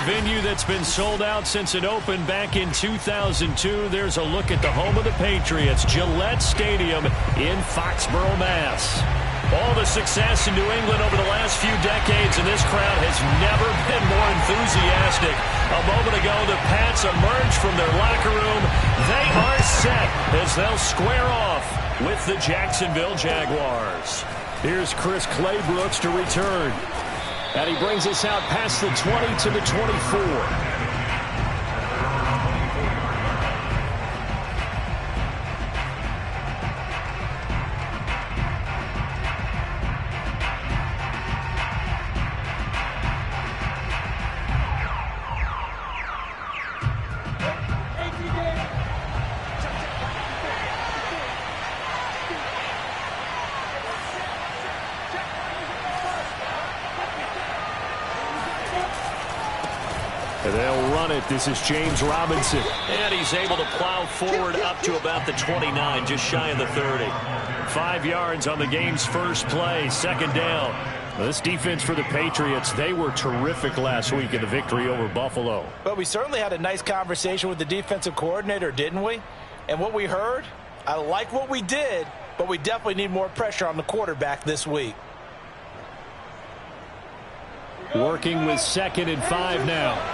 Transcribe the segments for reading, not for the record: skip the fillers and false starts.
venue that's been sold out since it opened back in 2002. There's a look at the home of the Patriots, Gillette Stadium in Foxborough, Mass. All the success in New England over the last few decades, and this crowd has never been more enthusiastic. A moment ago, the Pats emerged from their locker room. They are set as they'll square off with the Jacksonville Jaguars. Here's Chris Claybrooks to return. And he brings us out past the 20 to the 24. They'll run it. This is James Robinson. And he's able to plow forward up to about the 29, just shy of the 30. 5 yards on the game's first play, second down. This defense for the Patriots, they were terrific last week in the victory over Buffalo. But we certainly had a nice conversation with the defensive coordinator, didn't we? And what we heard, I like what we did, but we definitely need more pressure on the quarterback this week. Working with 2nd and 5 now.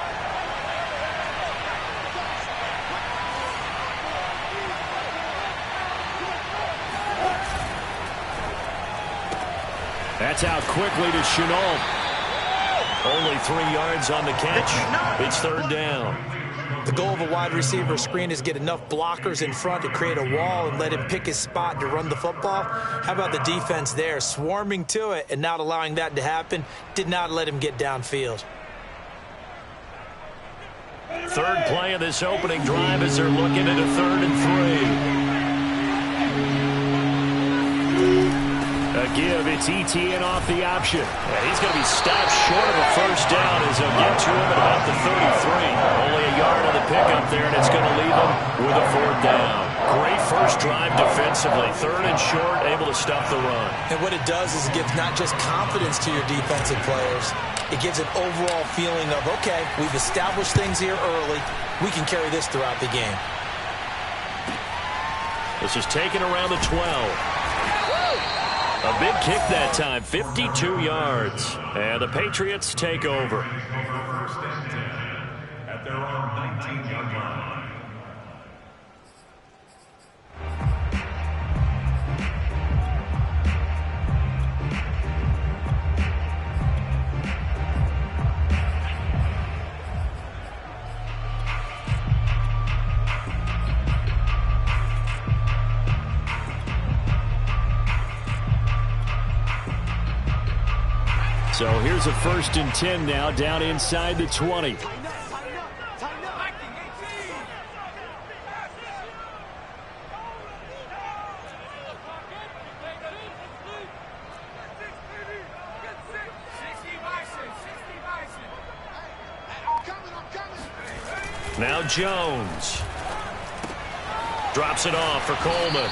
That's out quickly to Chenault. Only 3 yards on the catch. It's third down. The goal of a wide receiver screen is get enough blockers in front to create a wall and let him pick his spot to run the football. How about the defense there, swarming to it and not allowing that to happen? Did not let him get downfield. Third play of this opening drive as they're looking at a 3rd and 3. A give, it's ETN off the option. And he's going to be stopped short of a first down as they'll get to him at about the 33. Only a yard on the pickup there, and it's going to leave him with a 4th down. Great first drive defensively. 3rd and short, able to stop the run. And what it does is it gives not just confidence to your defensive players, it gives an overall feeling of, okay, we've established things here early. We can carry this throughout the game. This is taken around the 12. A big kick that time, 52 yards. And the Patriots take over. First and 10 at their own 19-yard line. So here's a 1st and 10 now, down inside the 20. Now Jones. Drops it off for Coleman.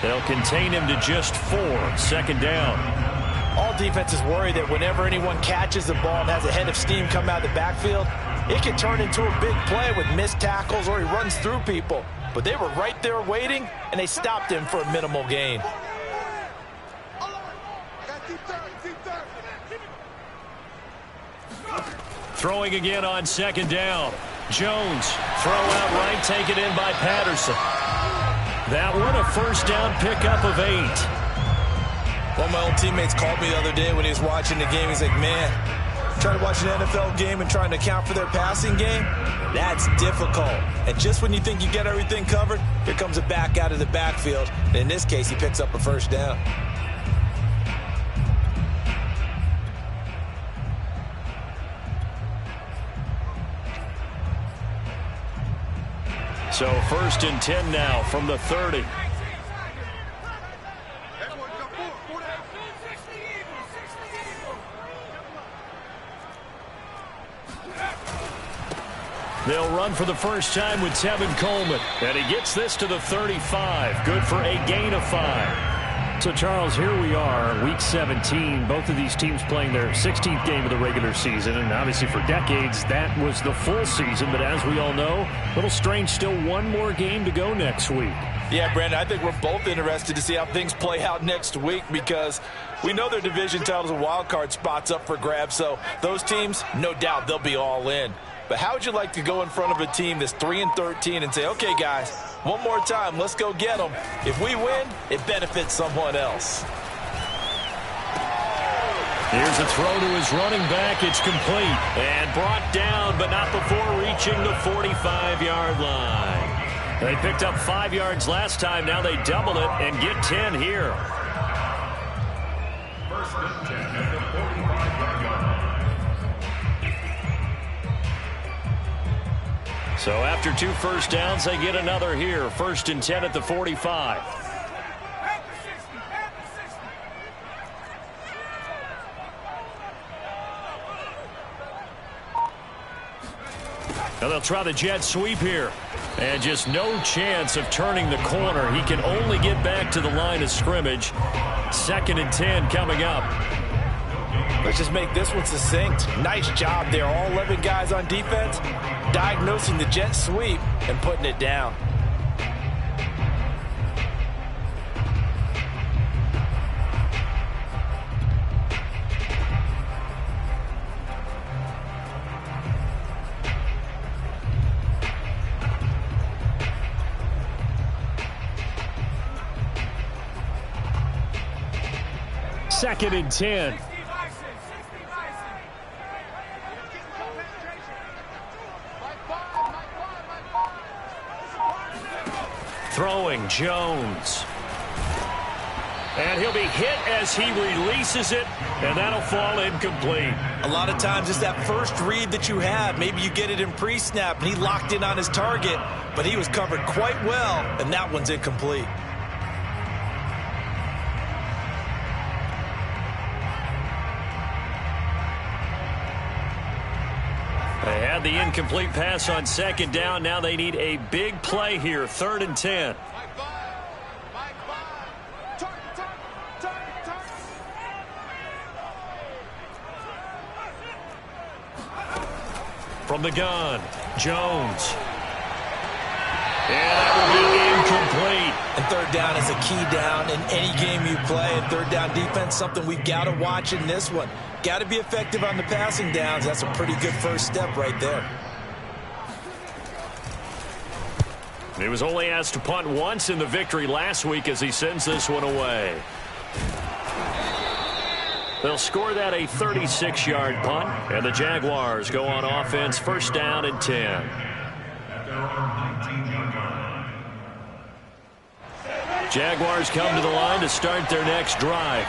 They'll contain him to just 4. 2nd down. All defenses worry that whenever anyone catches the ball and has a head of steam come out of the backfield, it can turn into a big play with missed tackles or he runs through people. But they were right there waiting, and they stopped him for a minimal gain. Throwing again on 2nd down. Jones, throw out right, taken in by Patterson. That one a first down pickup of 8. One of my old teammates called me the other day when he was watching the game. He's like, man, trying to watch an NFL game and trying to account for their passing game, that's difficult. And just when you think you get everything covered, here comes a back out of the backfield. And in this case, he picks up a first down. So 1st and 10 now from the 30. They'll run for the first time with Tevin Coleman. And he gets this to the 35. Good for a gain of 5. So, Charles, here we are, Week 17. Both of these teams playing their 16th game of the regular season. And obviously for decades, that was the full season. But as we all know, a little strange, still one more game to go next week. Yeah, Brandon, I think we're both interested to see how things play out next week because we know their division titles and wild card spots up for grabs. So those teams, no doubt, they'll be all in. But how would you like to go in front of a team that's 3-13 and say, okay, guys, one more time, let's go get them. If we win, it benefits someone else. Here's a throw to his running back. It's complete and brought down, but not before reaching the 45-yard line. They picked up 5 yards last time. Now they double it and get 10 here. First and 10 at the 45-yard line. So after 2 first downs, they get another here. First and 10 at the 45. Now they'll try the jet sweep here. And just no chance of turning the corner. He can only get back to the line of scrimmage. 2nd and 10 coming up. Let's just make this one succinct. Nice job there. All 11 guys on defense diagnosing the jet sweep and putting it down. Second and 10. Throwing Jones. And he'll be hit as he releases it, and that'll fall incomplete. A lot of times it's that first read that you have. Maybe you get it in pre-snap, and he locked in on his target, but he was covered quite well, and that one's incomplete. They had the incomplete pass on 2nd down. Now they need a big play here. 3rd and 10. From the gun, Jones. And that will be incomplete. And 3rd down is a key down in any game you play. And 3rd down defense, something we've got to watch in this one. Got to be effective on the passing downs. That's a pretty good first step right there. He was only asked to punt once in the victory last week as he sends this one away. They'll score that a 36-yard punt, and the Jaguars go on offense, 1st down and 10. At their own 19-yard line. Jaguars come to the line to start their next drive.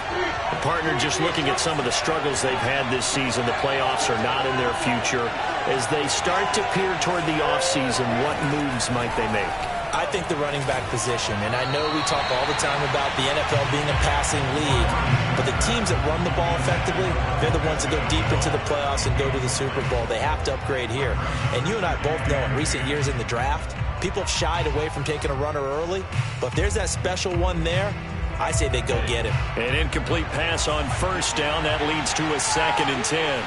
The partner just looking at some of the struggles they've had this season. The playoffs are not in their future. As they start to peer toward the offseason, what moves might they make? I think the running back position, and I know we talk all the time about the NFL being a passing league, but the teams that run the ball effectively, they're the ones that go deep into the playoffs and go to the Super Bowl. They have to upgrade here. And you and I both know in recent years in the draft, people have shied away from taking a runner early, but if there's that special one there, I say they go get him. An incomplete pass on 1st down. That leads to a 2nd and 10.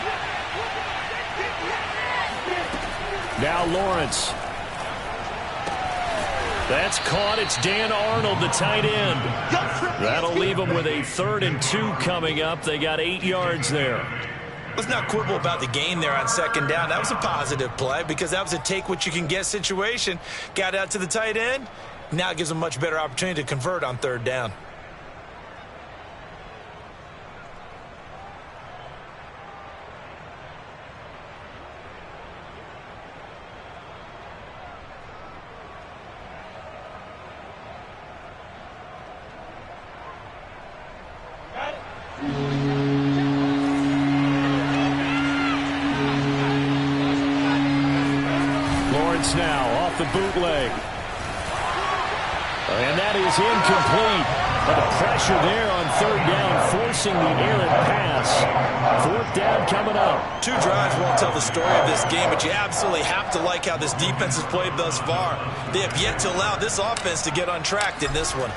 Now Lawrence. That's caught. It's Dan Arnold, the tight end. That'll leave them with a 3rd and 2 coming up. They got 8 yards there. Let's not quibble about the gain there on 2nd down. That was a positive play because that was a take-what-you-can-get situation. Got out to the tight end. Now it gives them a much better opportunity to convert on 3rd down. Now off the bootleg. And that is incomplete. But the pressure there on 3rd down, forcing the errant pass. 4th down coming up. 2 drives won't tell the story of this game, but you absolutely have to like how this defense has played thus far. They have yet to allow this offense to get untracked in this one.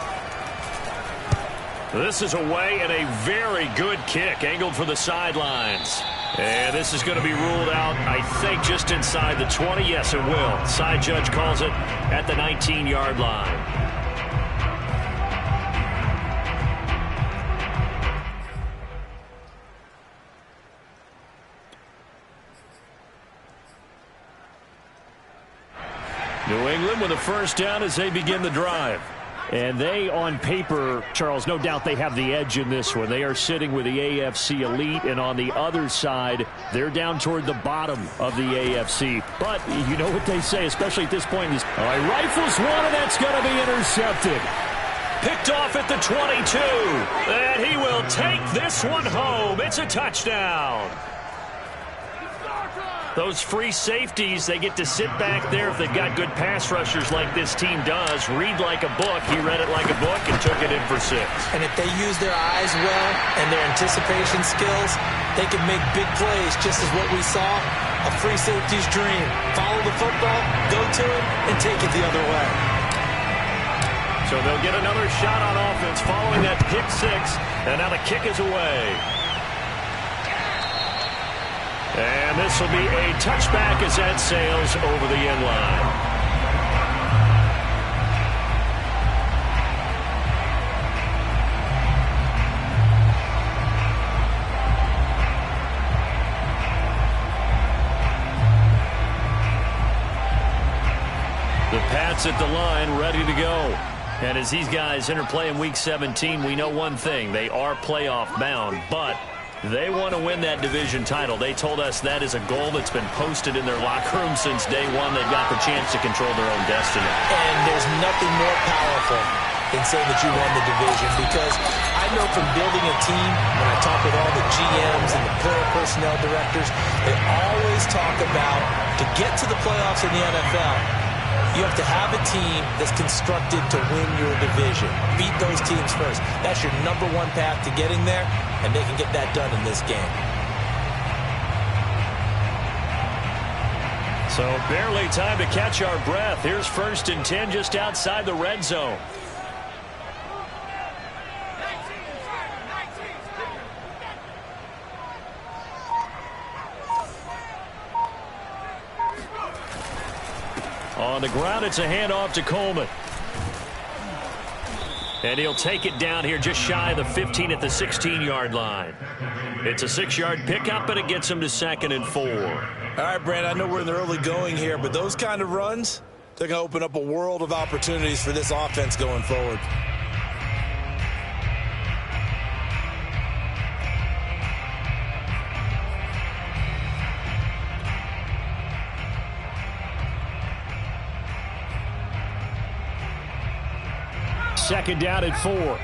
This is away and a very good kick angled for the sidelines. And this is going to be ruled out, I think, just inside the 20. Yes, it will. Side judge calls it at the 19-yard line. New England with a first down as they begin the drive. And they, on paper, Charles, no doubt they have the edge in this one. They are sitting with the AFC elite, and on the other side, they're down toward the bottom of the AFC. But you know what they say, especially at this point. All right, rifles one, and that's going to be intercepted. Picked off at the 22. And he will take this one home. It's a touchdown. Those free safeties, they get to sit back there if they've got good pass rushers like this team does. Read like a book. He read it like a book and took it in for 6. And if they use their eyes well and their anticipation skills, they can make big plays, just as what we saw, a free safety's dream. Follow the football, go to it, and take it the other way. So they'll get another shot on offense following that pick 6, and now the kick is away. And this will be a touchback as that sails over the end line. The Pats at the line, ready to go. And as these guys interplay in Week 17, we know one thing. They are playoff bound, but they want to win that division title. They told us that is a goal that's been posted in their locker room since day one. They've got the chance to control their own destiny. And there's nothing more powerful than saying that you won the division, because I know from building a team, when I talk with all the GMs and the player personnel directors, they always talk about, to get to the playoffs in the NFL, you have to have a team that's constructed to win your division. Beat those teams first. That's your #1 path to getting there, and they can get that done in this game. So barely time to catch our breath. Here's 1st and 10 just outside the red zone. On the ground, it's a handoff to Coleman. And he'll take it down here just shy of the 15 at the 16-yard line. It's a 6-yard pickup, and it gets him to 2nd and 4. All right, Brandon, I know we're in the early going here, but those kind of runs, they're going to open up a world of opportunities for this offense going forward. Second down at 4.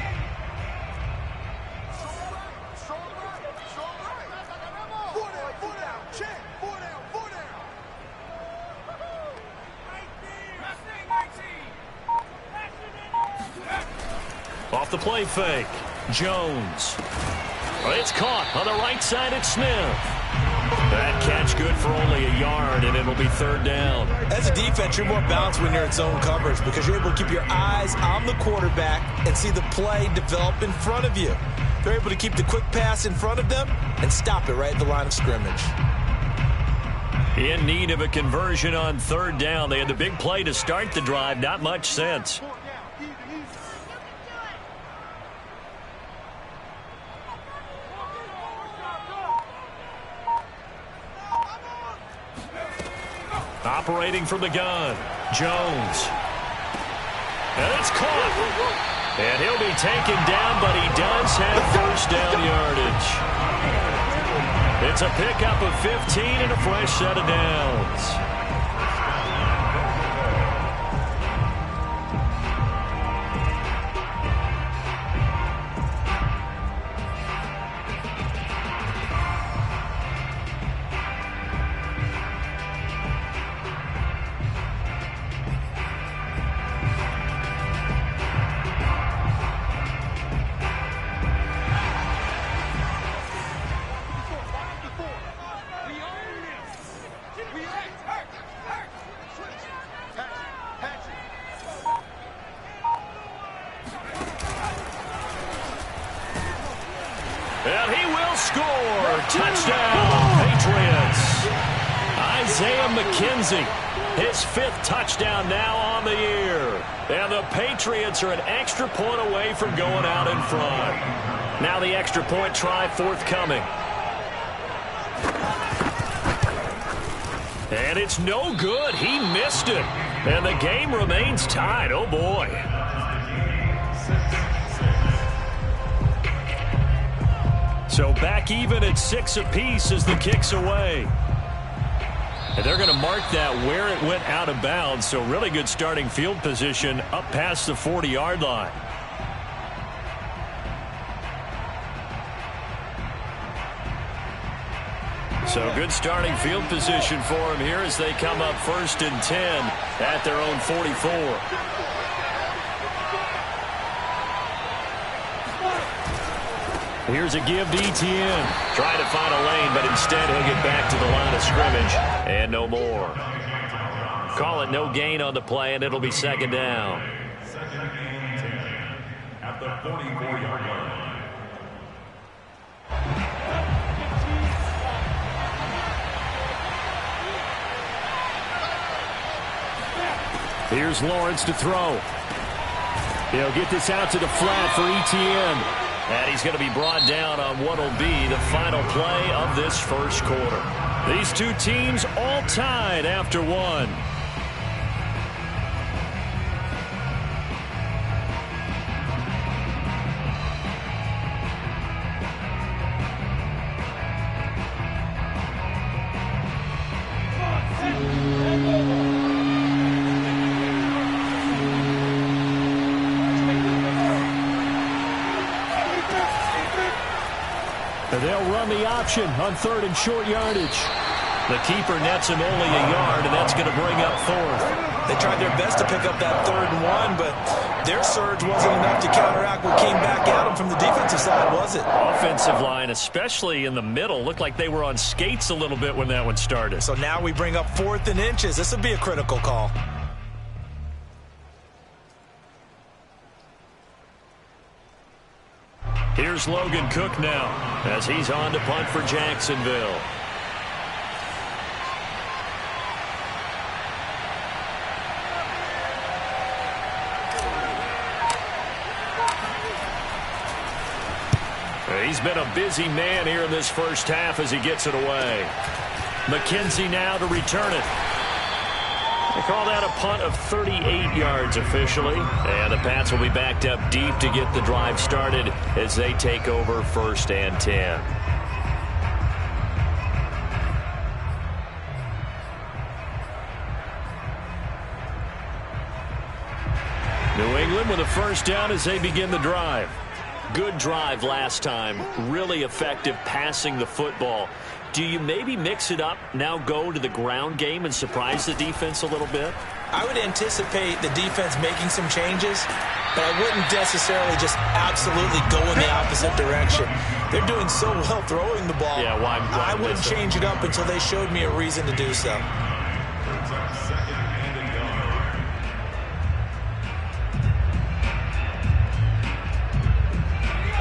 Off the play fake. Jones. It's caught on the right side at Smith. That catch good for only a yard, and it'll be 3rd down. As a defense, you're more balanced when you're in zone coverage, because you're able to keep your eyes on the quarterback and see the play develop in front of you. They're able to keep the quick pass in front of them and stop it right at the line of scrimmage. In need of a conversion on 3rd down. They had the big play to start the drive. Not much sense. Operating from the gun, Jones. And it's caught. And he'll be taken down, but he does have 1st down yardage. It's a pickup of 15 and a fresh set of downs. And he will score. Touchdown, Patriots. Isaiah McKenzie, his 5th touchdown now on the year. And the Patriots are an extra point away from going out in front. Now the extra point try forthcoming. And it's no good. He missed it. And the game remains tied. Oh, boy. So back even at 6 apiece as the kick's away. And they're going to mark that where it went out of bounds. So really good starting field position up past the 40-yard line. So good starting field position for him here as they come up 1st and 10 at their own 44. Here's a give to Etienne. Trying to find a lane, but instead he'll get back to the line of scrimmage. And no more. Call it no gain on the play, and it'll be 2nd down. 2nd and 10 at the 44-yard line. Here's Lawrence to throw. He'll get this out to the flat for Etienne. And he's going to be brought down on what will be the final play of this first quarter. These two teams all tied after one. They'll run the option on 3rd and short yardage. The keeper nets him only a yard, and that's going to bring up 4th. They tried their best to pick up that 3rd and 1, but their surge wasn't enough to counteract what came back at them from the defensive side, was it? Offensive line, especially in the middle, looked like they were on skates a little bit when that one started. So now we bring up 4th and inches. This would be a critical call. Here's Logan Cook now as he's on to punt for Jacksonville. He's been a busy man here in this first half as he gets it away. McKenzie now to return it. They call that a punt of 38 yards officially. And the Pats will be backed up deep to get the drive started as they take over 1st and 10. New England with a first down as they begin the drive. Good drive last time. Really effective passing the football. Do you maybe mix it up, now go to the ground game and surprise the defense a little bit? I would anticipate the defense making some changes, but I wouldn't necessarily just absolutely go in the opposite direction. They're doing so well throwing the ball. Yeah, why I wouldn't change it up until they showed me a reason to do so.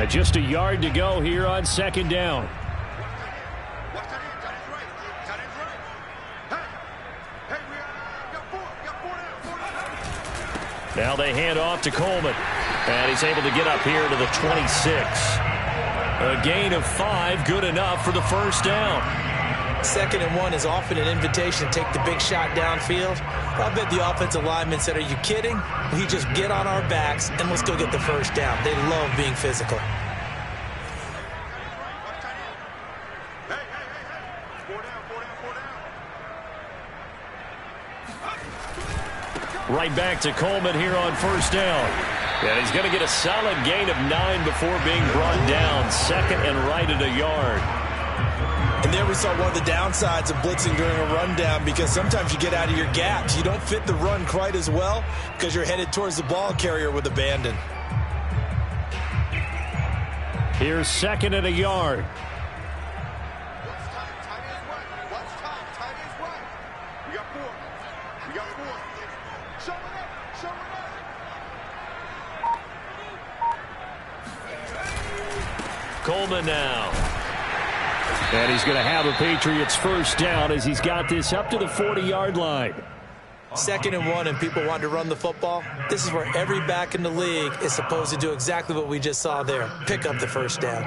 Just a yard to go here on 2nd down. Now they hand off to Coleman. And he's able to get up here to the 26. A gain of 5, good enough for the first down. 2nd and 1 is often an invitation to take the big shot downfield. I bet the offensive lineman said, are you kidding? We just get on our backs and let's go get the first down. They love being physical. Right back to Coleman here on 1st down. And he's going to get a solid gain of 9 before being brought down. 2nd and right at a yard. And there we saw one of the downsides of blitzing during a rundown, because sometimes you get out of your gaps. You don't fit the run quite as well because you're headed towards the ball carrier with abandon. Here's 2nd and a yard. Coleman now. And he's going to have a Patriots first down as he's got this up to the 40-yard line. 2nd and 1 and people want to run the football. This is where every back in the league is supposed to do exactly what we just saw there. Pick up the first down.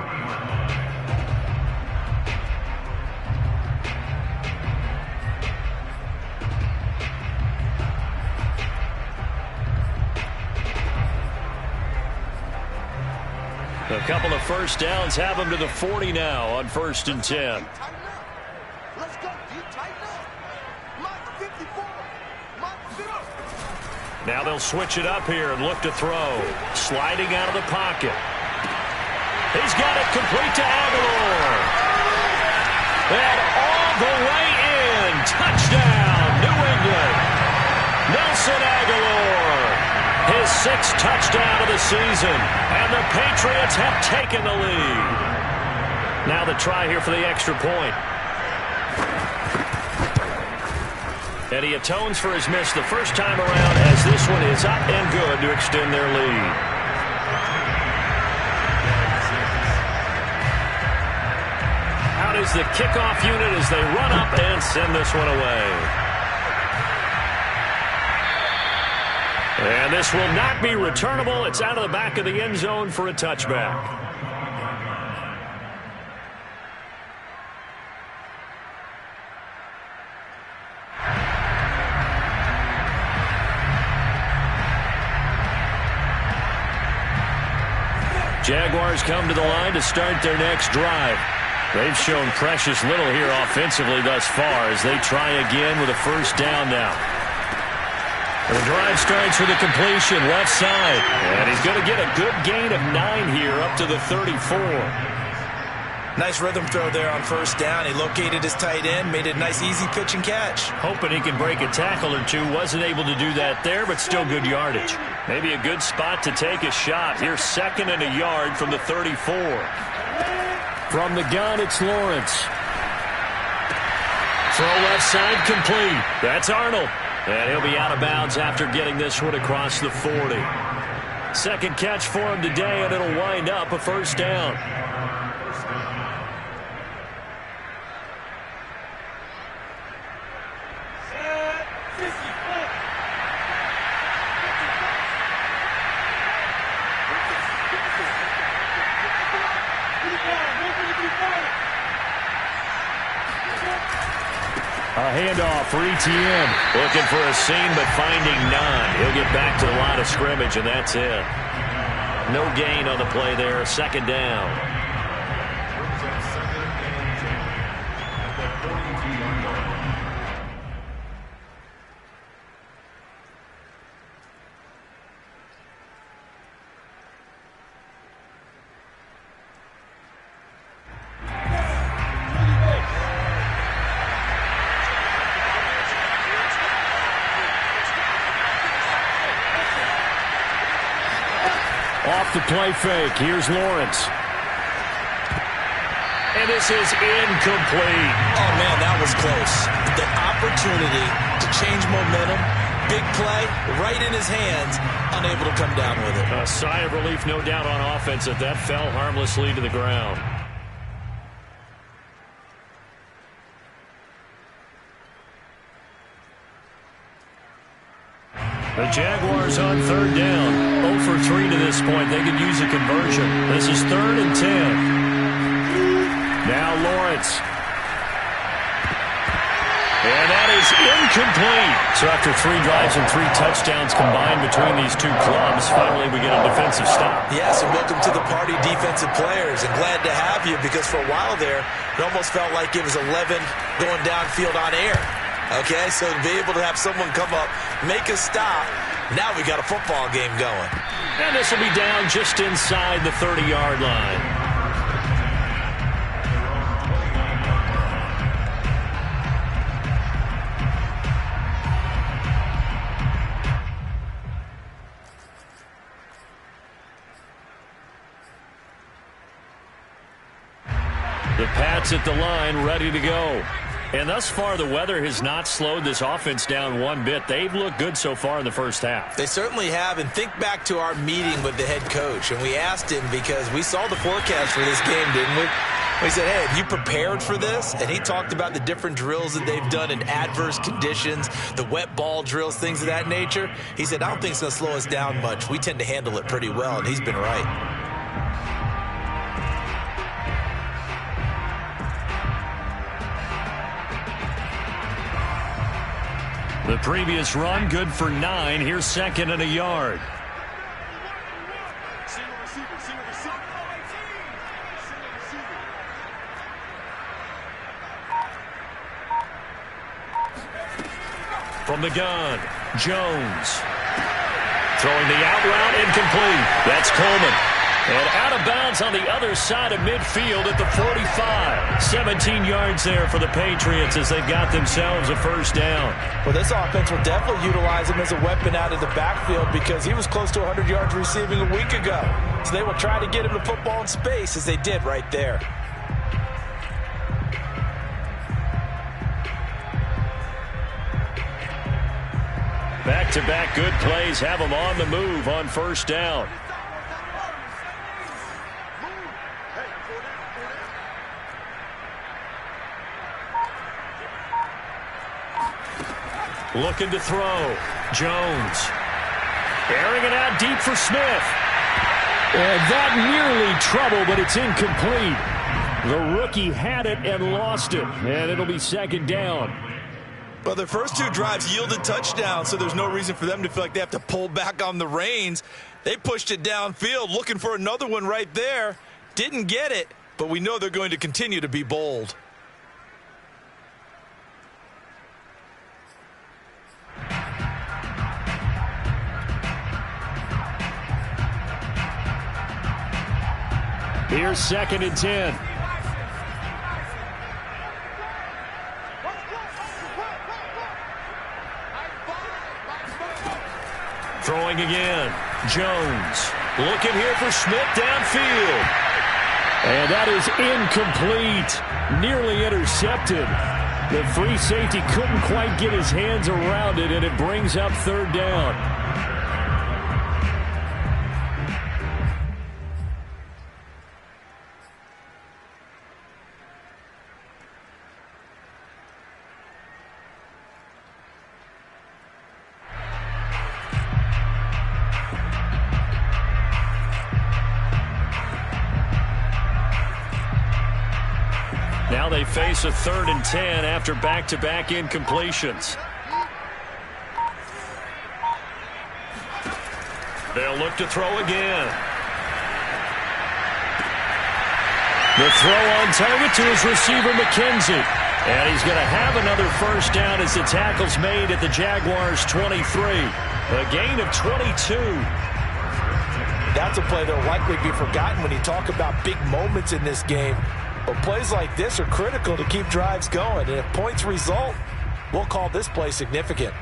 A couple of first downs have him to the 40 now on 1st and 10. Now they'll switch it up here and look to throw. Sliding out of the pocket. He's got it complete to Aguilar. And all the way in. Touchdown, New England. Nelson Aguilar. His 6th touchdown of the season. And the Patriots have taken the lead. Now the try here for the extra point. And he atones for his miss the first time around as this one is up and good to extend their lead. Out is the kickoff unit as they run up and send this one away. And this will not be returnable. It's out of the back of the end zone for a touchback. Jaguars come to the line to start their next drive. They've shown precious little here offensively thus far as they try again with a first down now. The drive starts with a completion left side. And he's going to get a good gain of 9 here up to the 34. Nice rhythm throw there on first down. He located his tight end, made it a nice easy pitch and catch. Hoping he can break a tackle or two. Wasn't able to do that there, but still good yardage. Maybe a good spot to take a shot. Here's 2nd and a yard from the 34. From the gun, it's Lawrence. Throw left side complete. That's Arnold. And he'll be out of bounds after getting this one across the 40. 2nd catch for him today, and it'll wind up a first down. A handoff for Etienne. Looking for a seam, but finding none. He'll get back to the line of scrimmage, and that's it. No gain on the play there. 2nd down. Off the play fake. Here's Lawrence. And this is incomplete. Oh, man, that was close. The opportunity to change momentum, big play, right in his hands, unable to come down with it. A sigh of relief, no doubt, on offense that fell harmlessly to the ground. The Jaguars on 3rd down. 0 for 3 to this point. They could use a conversion. This is 3rd and 10. Now Lawrence. And that is incomplete. So after 3 drives and 3 touchdowns combined between these two clubs, finally we get a defensive stop. Yes, and welcome to the party, defensive players. And glad to have you because for a while there, it almost felt like it was 11 going downfield on air. Okay, so to be able to have someone come up, make a stop, now we got a football game going. And this will be down just inside the 30-yard line. The Pats at the line, ready to go. And thus far, the weather has not slowed this offense down one bit. They've looked good so far in the first half. They certainly have. And think back to our meeting with the head coach. And we asked him because we saw the forecast for this game, didn't we? We said, hey, have you prepared for this? And he talked about the different drills that they've done in adverse conditions, the wet ball drills, things of that nature. He said, I don't think it's going to slow us down much. We tend to handle it pretty well, and he's been right. The previous run, good for 9. Here's second and a yard. From the gun, Jones. Throwing the out route, incomplete. That's Coleman. And out of bounds on the other side of midfield at the 45. 17 yards there for the Patriots as they've got themselves a first down. Well, this offense will definitely utilize him as a weapon out of the backfield because he was close to 100 yards receiving a week ago. So they will try to get him the football in space as they did right there. Back-to-back good plays have him on the move on first down. Looking to throw. Jones. Airing it out deep for Smith. And that nearly trouble, but it's incomplete. The rookie had it and lost it. And it'll be second down. Well, their first two drives yielded touchdowns, so there's no reason for them to feel like they have to pull back on the reins. They pushed it downfield, looking for another one right there. Didn't get it, but we know they're going to continue to be bold. Here's second and 10. Throwing again. Jones. Looking here for Smith downfield. And that is incomplete. Nearly intercepted. The free safety couldn't quite get his hands around it, and it brings up third down. Now they face a 3rd and 10 after back-to-back incompletions. They'll look to throw again. The throw on target to his receiver, McKenzie. And he's going to have another first down as the tackle's made at the Jaguars' 23. A gain of 22. That's a play that will likely be forgotten when you talk about big moments in this game. But plays like this are critical to keep drives going. And if points result, we'll call this play significant.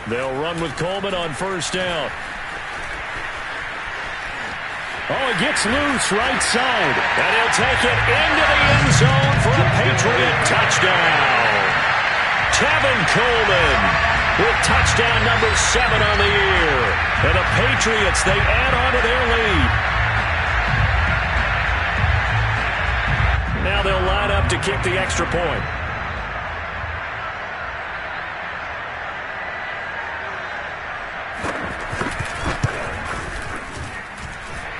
They'll run with Coleman on first down. Oh, it gets loose right side. And he'll take it into the end zone for a Patriot touchdown. Tevin Coleman with touchdown number 7 on the year. And the Patriots, they add on to their lead. Now they'll line up to kick the extra point.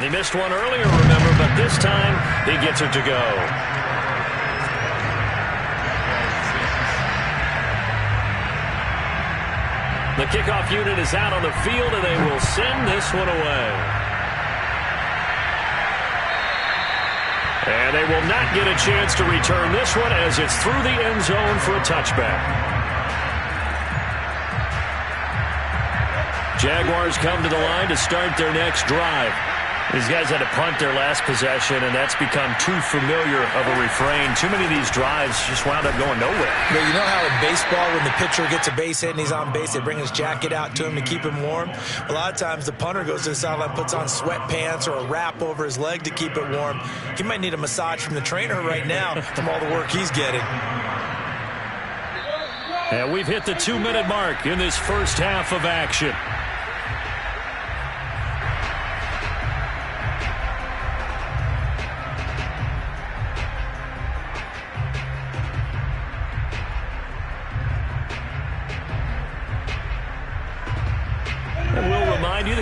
He missed one earlier, remember, but this time he gets it to go. The kickoff unit is out on the field, and they will send this one away. And they will not get a chance to return this one as it's through the end zone for a touchback. Jaguars come to the line to start their next drive. These guys had to punt their last possession, and that's become too familiar of a refrain. Too many of these drives just wound up going nowhere. But you know how in baseball, when the pitcher gets a base hit and he's on base, they bring his jacket out to him to keep him warm? A lot of times the punter goes to the sideline, puts on sweatpants or a wrap over his leg to keep it warm. He might need a massage from the trainer right now from all the work he's getting. And we've hit the 2-minute mark in this first half of action.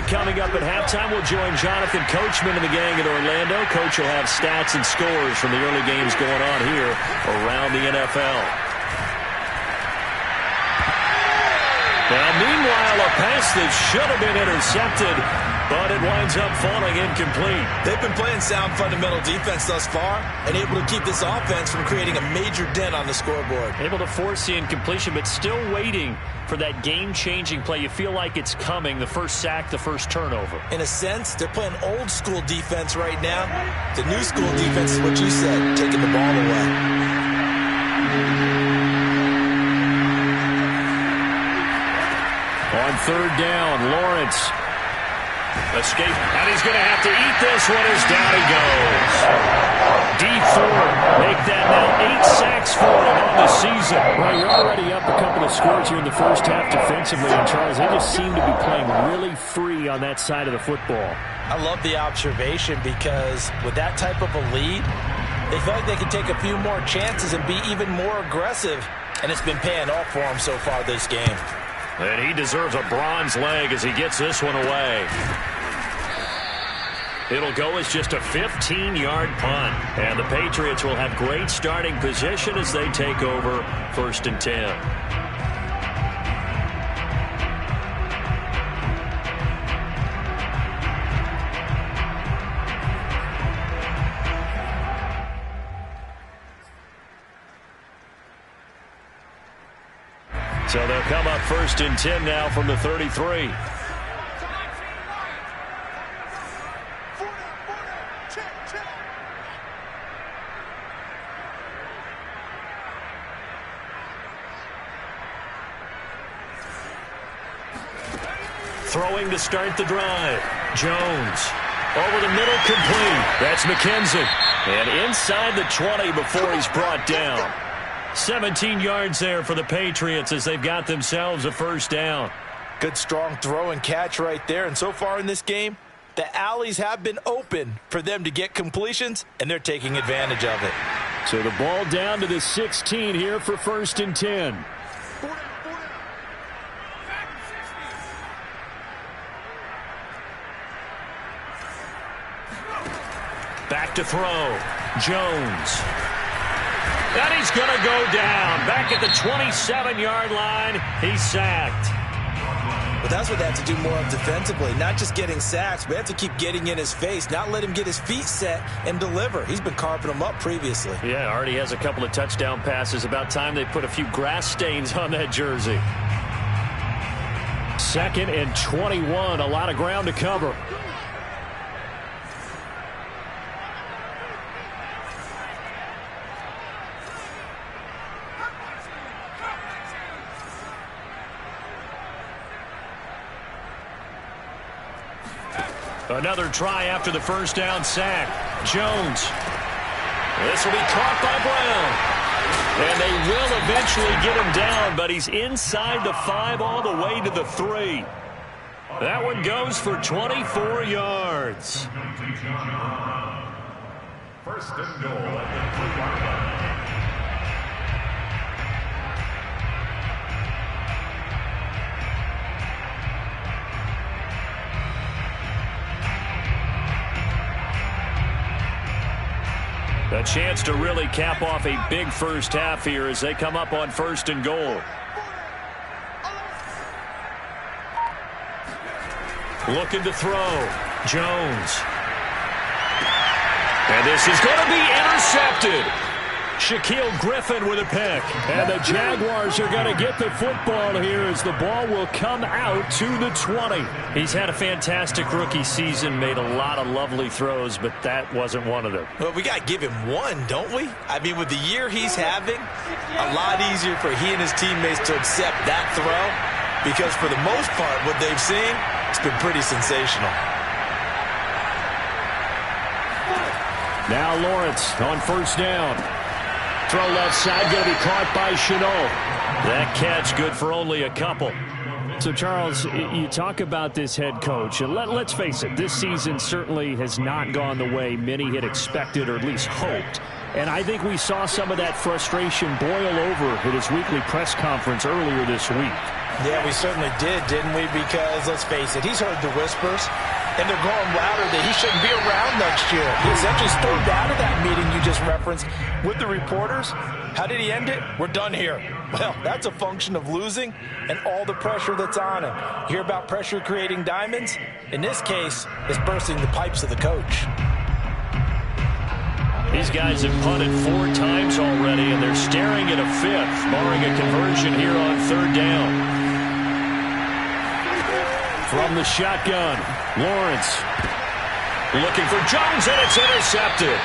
Coming up at halftime, we'll join Jonathan Coachman and the gang at Orlando. Coach will have stats and scores from the early games going on here around the NFL. Now, meanwhile, a pass that should have been intercepted, but it winds up falling incomplete. They've been playing sound fundamental defense thus far and able to keep this offense from creating a major dent on the scoreboard. Able to force the incompletion, but still waiting for that game-changing play. You feel like it's coming, the first sack, the first turnover. In a sense, they're playing old-school defense right now. The new-school defense is what you said, taking the ball away. On third down, Lawrence. Escape, and he's going to have to eat this one as down he goes. D4 make that now 8 sacks for him on the season. Well, you're already up a couple of scores here in the first half defensively, and Charles, they just seem to be playing really free on that side of the football. I love the observation because with that type of a lead, they feel like they can take a few more chances and be even more aggressive, and it's been paying off for them so far this game. And he deserves a bronze leg as he gets this one away. It'll go as just a 15-yard punt. And the Patriots will have great starting position as they take over 1st and 10. So they'll come up 1st and 10 now from the 33. Throwing to start the drive. Jones. Over the middle, complete. That's McKenzie. And inside the 20 before he's brought down. 17 yards there for the Patriots as they've got themselves a first down. Good strong throw and catch right there. And so far in this game, the alleys have been open for them to get completions, and they're taking advantage of it. So the ball down to the 16 here for 1st and 10. Back to throw. Jones. And he's going to go down. Back at the 27-yard line. He's sacked. But that's what they have to do more of defensively. Not just getting sacks, but they have to keep getting in his face. Not let him get his feet set and deliver. He's been carving them up previously. Yeah, already has a couple of touchdown passes. About time they put a few grass stains on that jersey. 2nd and 21. A lot of ground to cover. Another try after the first down sack. Jones. This will be caught by Brown. And they will eventually get him down, but he's inside the 5 all the way to the 3. That one goes for 24 yards. 1st and goal at the 3-yard line. A chance to really cap off a big first half here as they come up on 1st and goal. Looking to throw. Jones. And this is going to be intercepted. Shaquille Griffin with a pick. And the Jaguars are going to get the football here as the ball will come out to the 20. He's had a fantastic rookie season, made a lot of lovely throws, but that wasn't one of them. Well, we got to give him one, don't we? I mean, with the year he's having, a lot easier for he and his teammates to accept that throw because for the most part, what they've seen, it's been pretty sensational. Now Lawrence on first down. Throw left side, going to be caught by Chenault. That catch good for only a couple. So, Charles, you talk about this head coach, and let's face it, this season certainly has not gone the way many had expected or at least hoped. And I think we saw some of that frustration boil over at his weekly press conference earlier this week. Yeah, we certainly did, didn't we? Because, let's face it, he's heard the whispers, and they're going louder that he shouldn't be around next year. He essentially stormed out of that meeting you just referenced with the reporters. How did he end it? We're done here. Well, that's a function of losing and all the pressure that's on him. You hear about pressure creating diamonds? In this case, it's bursting the pipes of the coach. These guys have punted 4 times already, and they're staring at a 5th, barring a conversion here on 3rd down. From the shotgun, Lawrence looking for Jones, and it's intercepted.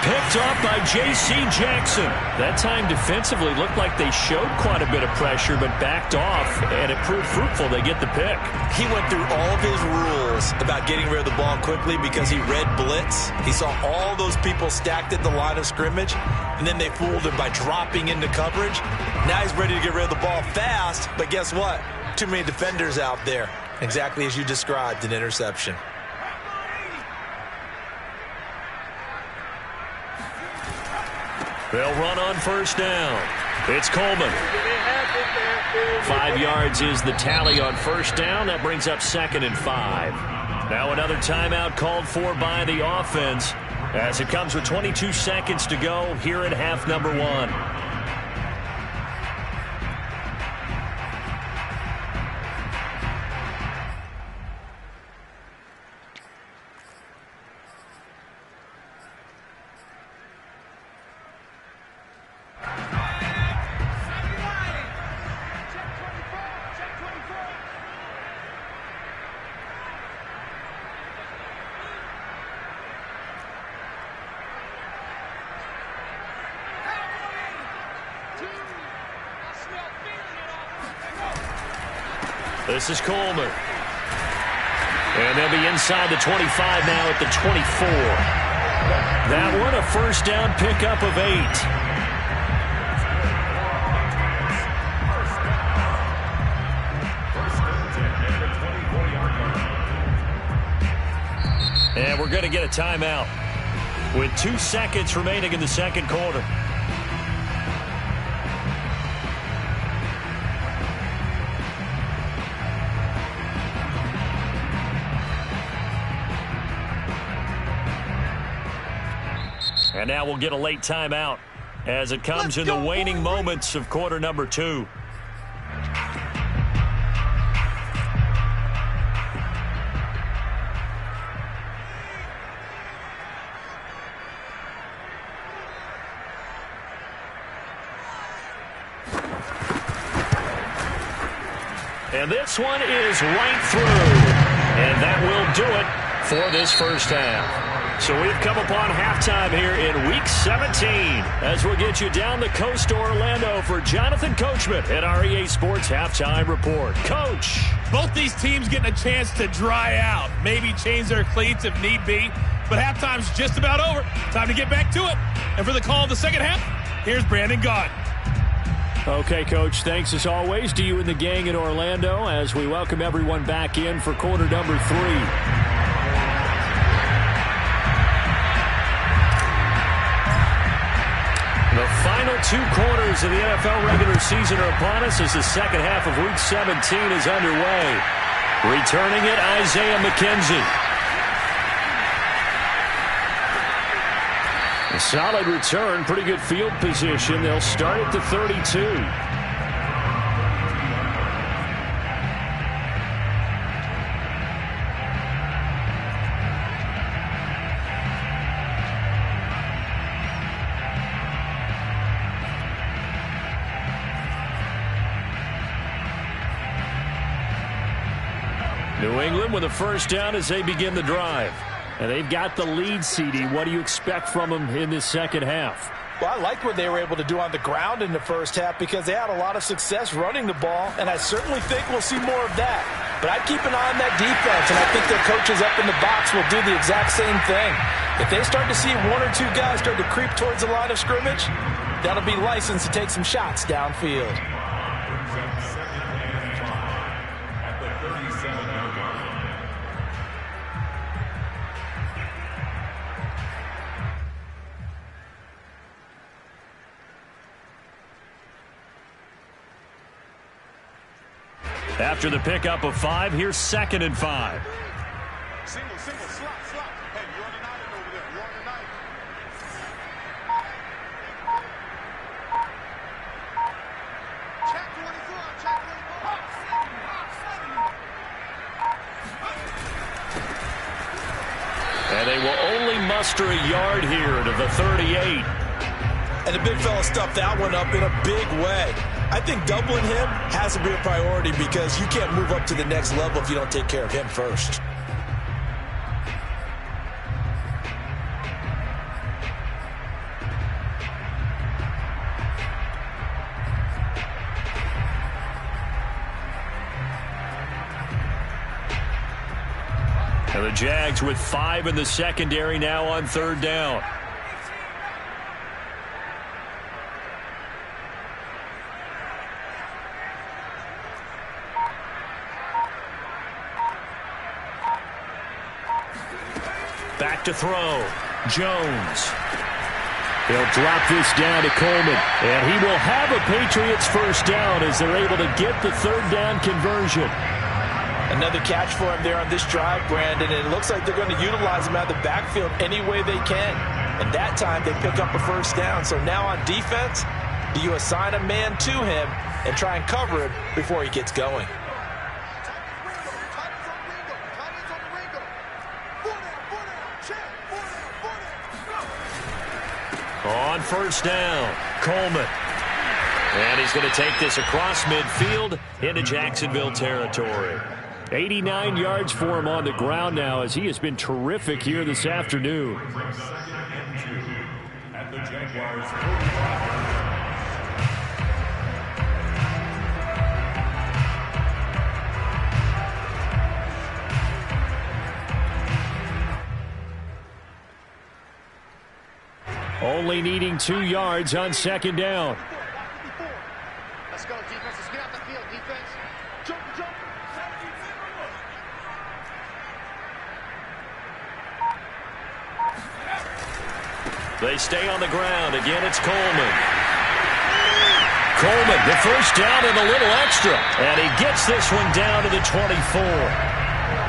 Picked off by J.C. Jackson. That time defensively looked like they showed quite a bit of pressure, but backed off, and it proved fruitful. They get the pick. He went through all of his rules about getting rid of the ball quickly because he read blitz. He saw all those people stacked at the line of scrimmage, and then they fooled him by dropping into coverage. Now he's ready to get rid of the ball fast, but guess what? Too many defenders out there. Exactly as you described, an interception. They'll run on first down. It's Coleman. 5 yards is the tally on first down. That brings up 2nd and 5. Now another timeout called for by the offense as it comes with 22 seconds to go here in half number 1. This is Coleman. And they'll be inside the 25 now at the 24. That one a first down pickup of 8. And we're going to get a timeout with 2 seconds remaining in the second quarter. And now we'll get a late timeout as it comes in the waning moments of quarter number 2. And this one is right through. And that will do it for this first half. So we've come upon halftime here in Week 17 as we'll get you down the coast to Orlando for Jonathan Coachman at our EA Sports Halftime Report. Coach. Both these teams getting a chance to dry out, maybe change their cleats if need be, but halftime's just about over. Time to get back to it. And for the call of the second half, here's Brandon Gott. Okay, Coach, thanks as always to you and the gang in Orlando as we welcome everyone back in for quarter number 3. The final 2 quarters of the NFL regular season are upon us as the second half of Week 17 is underway. Returning it, Isaiah McKenzie. A solid return, pretty good field position. They'll start at the 32. New England with a first down as they begin the drive. And they've got the lead, CD. What do you expect from them in this second half? Well, I like what they were able to do on the ground in the first half because they had a lot of success running the ball, and I certainly think we'll see more of that. But I'd keep an eye on that defense, and I think their coaches up in the box will do the exact same thing. If they start to see one or two guys start to creep towards the line of scrimmage, that'll be licensed to take some shots downfield. At the 37-yard line. After the pickup of 5, here's 2nd and 5. Single, slot. Hey, you're on an island over there. You're on an island. Check 24. Check 24. And they will only muster a yard here to the 38. And the big fella stuffed that one up in a big way. I think doubling him has to be a priority because you can't move up to the next level if you don't take care of him first. And the Jags with 5 in the secondary now on 3rd down. Back to throw. Jones. He'll drop this down to Coleman. And he will have a Patriots first down as they're able to get the 3rd down conversion. Another catch for him there on this drive, Brandon, and it looks like they're going to utilize him out of the backfield any way they can. And that time they pick up a first down. So now on defense, do you assign a man to him and try and cover him before he gets going? On first down, Coleman. And he's going to take this across midfield into Jacksonville territory. 89 yards for him on the ground now as he has been terrific here this afternoon. At the Jaguars 45. Only needing 2 yards on 2nd down. Let's go, defense. Let's get out the field, defense. Jump. They stay on the ground. Again, it's Coleman. Coleman, the first down and a little extra. And he gets this one down to the 24.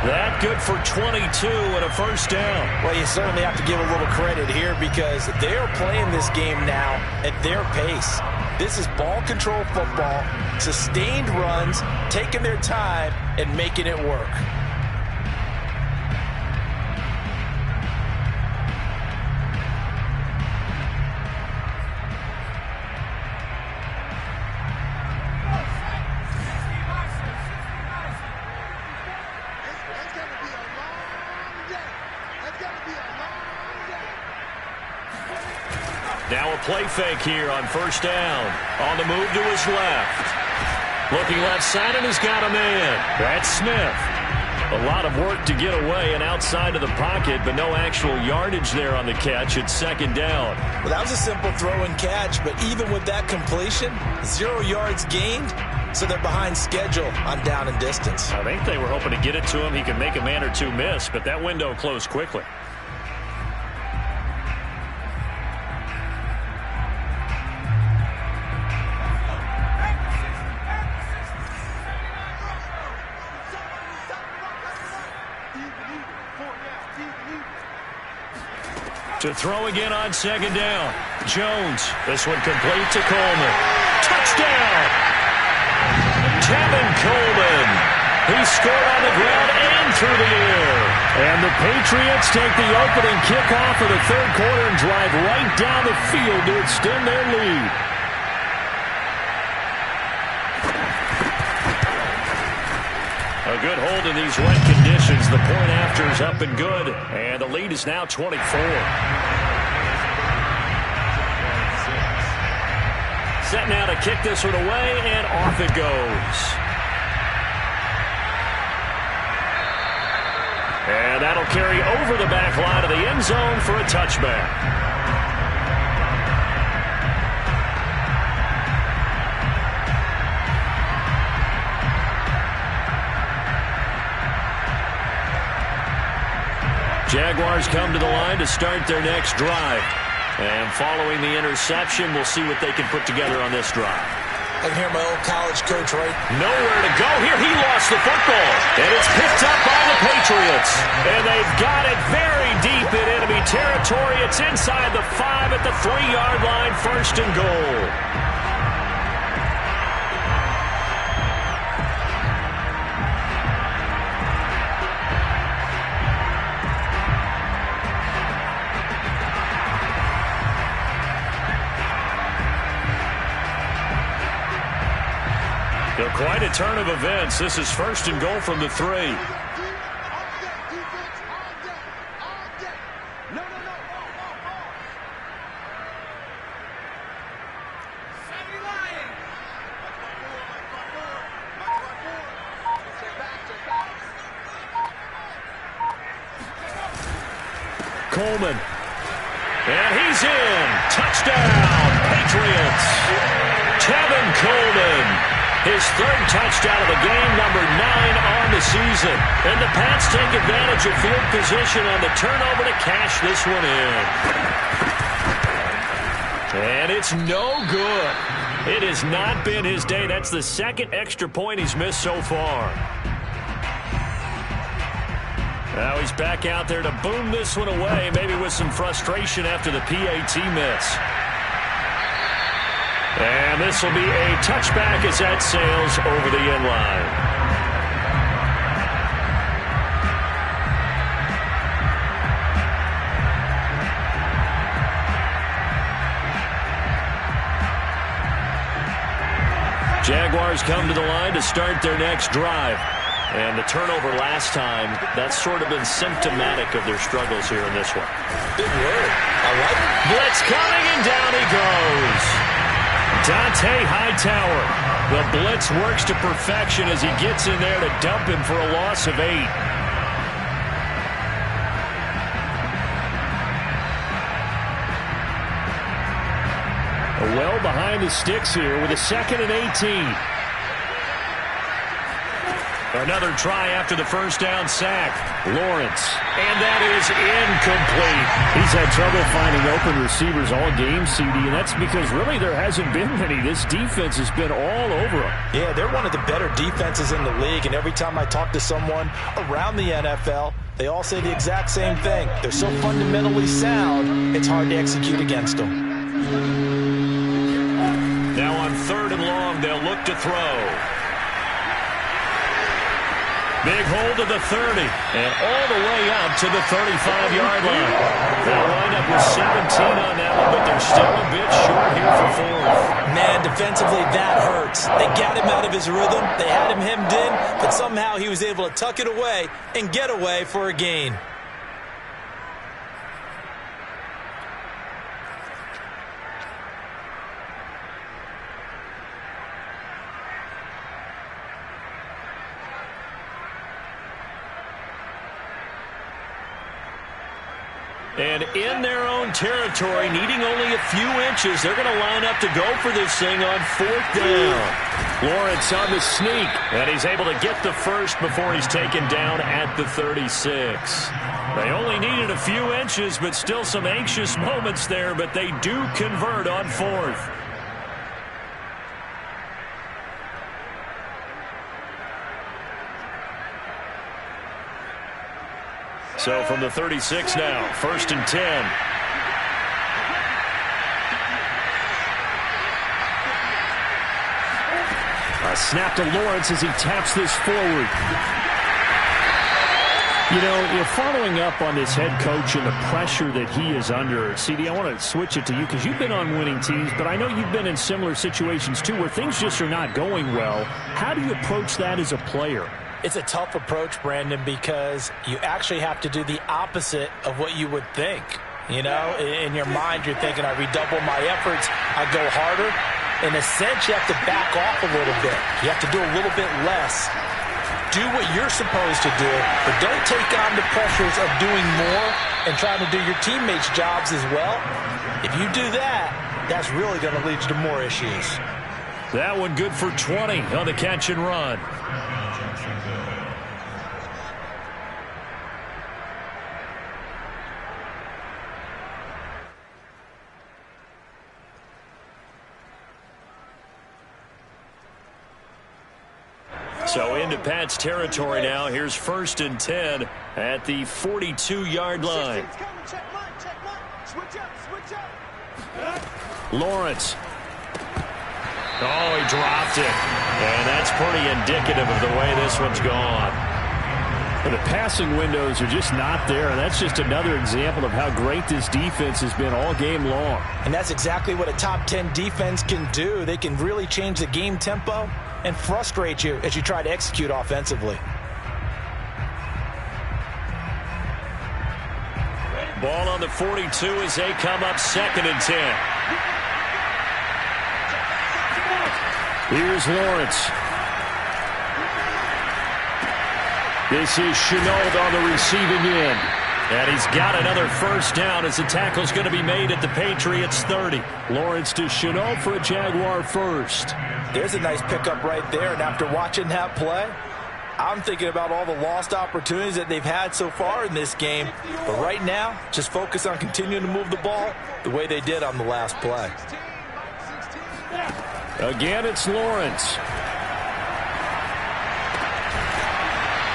That good for 22 and a first down. Well, you certainly have to give a little credit here because they are playing this game now at their pace. This is ball control football, sustained runs, taking their time, and making it work. Now a play fake here on first down. On the move to his left. Looking left side, and he's got a man. That's Smith. A lot of work to get away and outside of the pocket, but no actual yardage there on the catch. It's 2nd down. Well, that was a simple throw and catch, but even with that completion, 0 yards gained, so they're behind schedule on down and distance. I think they were hoping to get it to him. He could make a man or two miss, but that window closed quickly. To throw again on 2nd down. Jones. This one complete to Coleman. Touchdown! Tevin Coleman. He scored on the ground and through the air. And the Patriots take the opening kickoff of the 3rd quarter and drive right down the field to extend their lead. A A good hold in these wet conditions. The point after is up and good. And the lead is now 24. Set now to kick this one away, and off it goes. And that'll carry over the back line of the end zone for a touchback. Jaguars come to the line to start their next drive. And following the interception, we'll see what they can put together on this drive. I can hear my old college coach, right? Nowhere to go here. He lost the football. And it's picked up by the Patriots. And they've got it very deep in enemy territory. It's inside the 5 at the 3-yard line, 1st and goal. Quite a turn of events. This is 1st and goal from the 3. Coleman. And he's in. Touchdown, Patriots. Kevin Coleman. His 3rd touchdown of the game, number 9 on the season. And the Pats take advantage of field position on the turnover to cash this one in. And it's no good. It has not been his day. That's the 2nd extra point he's missed so far. Now he's back out there to boom this one away, maybe with some frustration after the PAT miss. And this will be a touchback as that sails over the end line. Jaguars come to the line to start their next drive. And the turnover last time, that's sort of been symptomatic of their struggles here in this one. Big word. I like it. Blitz coming, and down he goes. Dante Hightower. The blitz works to perfection as he gets in there to dump him for a loss of 8. Well behind the sticks here with a 2nd and 18. Another try after the first down sack. Lawrence. And that is incomplete. He's had trouble finding open receivers all game, CD, and that's because really there hasn't been many. This defense has been all over them. Yeah, they're one of the better defenses in the league, and every time I talk to someone around the NFL, they all say the exact same thing. They're so fundamentally sound, it's hard to execute against them. Now on 3rd and long, they'll look to throw. Big hold to the 30, and all the way up to the 35-yard line. They'll wind up with 17 on that one, but they're still a bit short here for 4th. Man, defensively, that hurts. They got him out of his rhythm. They had him hemmed in, but somehow he was able to tuck it away and get away for a gain. And in their own territory, needing only a few inches, they're going to line up to go for this thing on 4th down. Lawrence on the sneak, and he's able to get the first before he's taken down at the 36. They only needed a few inches, but still some anxious moments there, but they do convert on 4th. So from the 36 now, 1st and 10. A snap to Lawrence as he taps this forward. You know, you're following up on this head coach and the pressure that he is under. CD, I want to switch it to you because you've been on winning teams, but I know you've been in similar situations too where things just are not going well. How do you approach that as a player? It's a tough approach, Brandon, because you actually have to do the opposite of what you would think. You know, in your mind, you're thinking, I redouble my efforts, I go harder. In a sense, you have to back off a little bit. You have to do a little bit less. Do what you're supposed to do, but don't take on the pressures of doing more and trying to do your teammates' jobs as well. If you do that, that's really going to lead to more issues. That one good for 20 on the catch and run. So into Pat's territory now. Here's 1st and 10 at the 42-yard line. Lawrence. Oh, he dropped it. And that's pretty indicative of the way this one's gone. And the passing windows are just not there. And that's just another example of how great this defense has been all game long. And that's exactly what a top 10 defense can do. They can really change the game tempo and frustrate you as you try to execute offensively. Ball on the 42 as they come up 2nd and 10. Here's Lawrence. This is Chenault on the receiving end. And he's got another 1st down as the tackle's going to be made at the Patriots 30. Lawrence to Chenault for a Jaguar 1st. There's a nice pickup right there. And after watching that play, I'm thinking about all the lost opportunities that they've had so far in this game. But right now, just focus on continuing to move the ball the way they did on the last play. Again, it's Lawrence.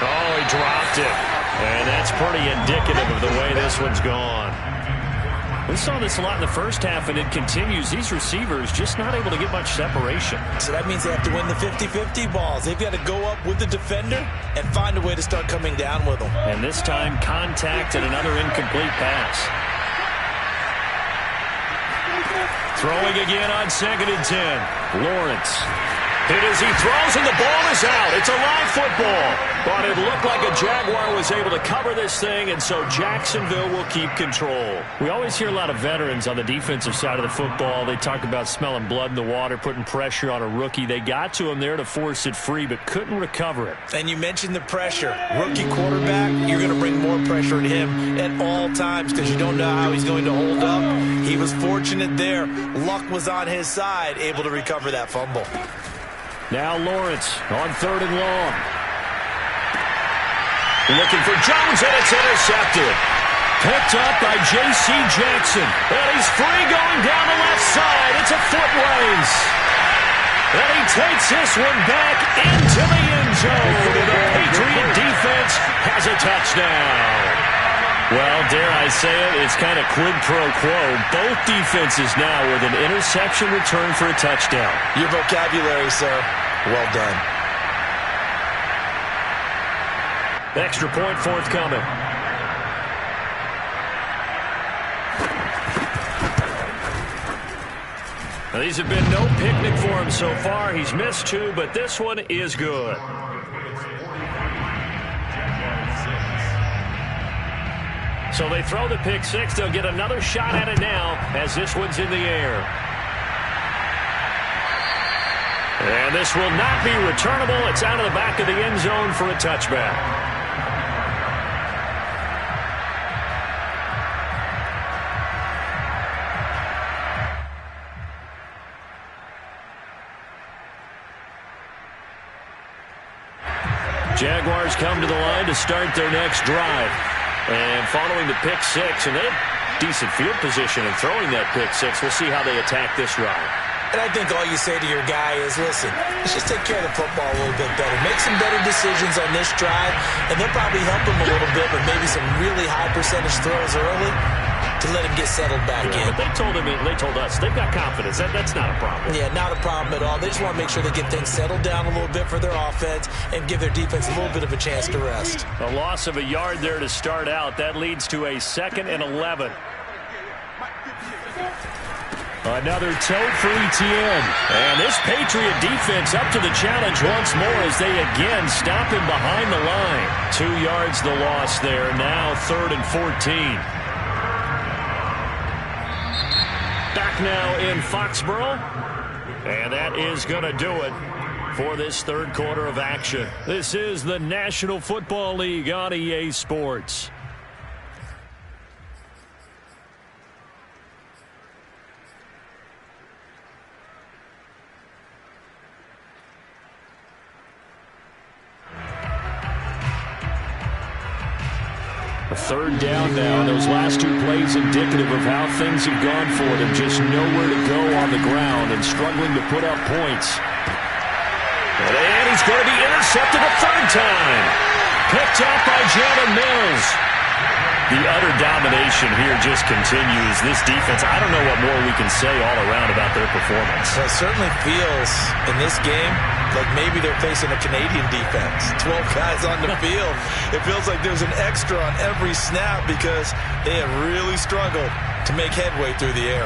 Oh, he dropped it. And that's pretty indicative of the way this one's gone. We saw this a lot in the first half, and it continues. These receivers just not able to get much separation. So that means they have to win the 50-50 balls. They've got to go up with the defender and find a way to start coming down with them. And this time, contact and another incomplete pass. Throwing again on 2nd and 10. Lawrence. Hit as he throws, and the ball is out. It's a live football. But it looked like a Jaguar was able to cover this thing, and so Jacksonville will keep control. We always hear a lot of veterans on the defensive side of the football. They talk about smelling blood in the water, putting pressure on a rookie. They got to him there to force it free, but couldn't recover it. And you mentioned the pressure. Rookie quarterback, you're going to bring more pressure to him at all times because you don't know how he's going to hold up. He was fortunate there. Luck was on his side, able to recover that fumble. Now Lawrence on 3rd and long. Looking for Jones, and it's intercepted. Picked up by J.C. Jackson. And he's free going down the left side. It's a foot race. And he takes this one back into the end zone. The Patriot defense has a touchdown. Well, dare I say it, it's kind of quid pro quo. Both defenses now with an interception return for a touchdown. Your vocabulary, sir. Well done. Extra point forthcoming. Now, these have been no picnic for him so far. He's missed 2, but this one is good. So they throw the pick 6. They'll get another shot at it now as this one's in the air. And this will not be returnable. It's out of the back of the end zone for a touchback. Jaguars come to the line to start their next drive. And following the pick 6, and they have decent field position in throwing that pick 6. We'll see how they attack this drive. And I think all you say to your guy is, listen, let's just take care of the football a little bit better. Make some better decisions on this drive, and they'll probably help him a little bit, but maybe some really high percentage throws early to let him get settled back in. But they told us, they've got confidence. That's not a problem. Yeah, not a problem at all. They just want to make sure they get things settled down a little bit for their offense and give their defense a little bit of a chance to rest. A loss of a yard there to start out. That leads to a 2nd and 11. Another tote for Etienne. And this Patriot defense up to the challenge once more as they again stop him behind the line. 2 yards the loss there. Now 3rd and 14. Back now in Foxborough. And that is going to do it for this third quarter of action. This is the National Football League on EA Sports. A 3rd down now, and those last 2 plays indicative of how things have gone for them. Just nowhere to go on the ground and struggling to put up points. And he's going to be intercepted a 3rd time. Picked up by Jalen Mills. The utter domination here just continues. This defense, I don't know what more we can say all around about their performance. Well, it certainly feels in this game like maybe they're facing a Canadian defense. 12 guys on the field. It feels like there's an extra on every snap because they have really struggled to make headway through the air.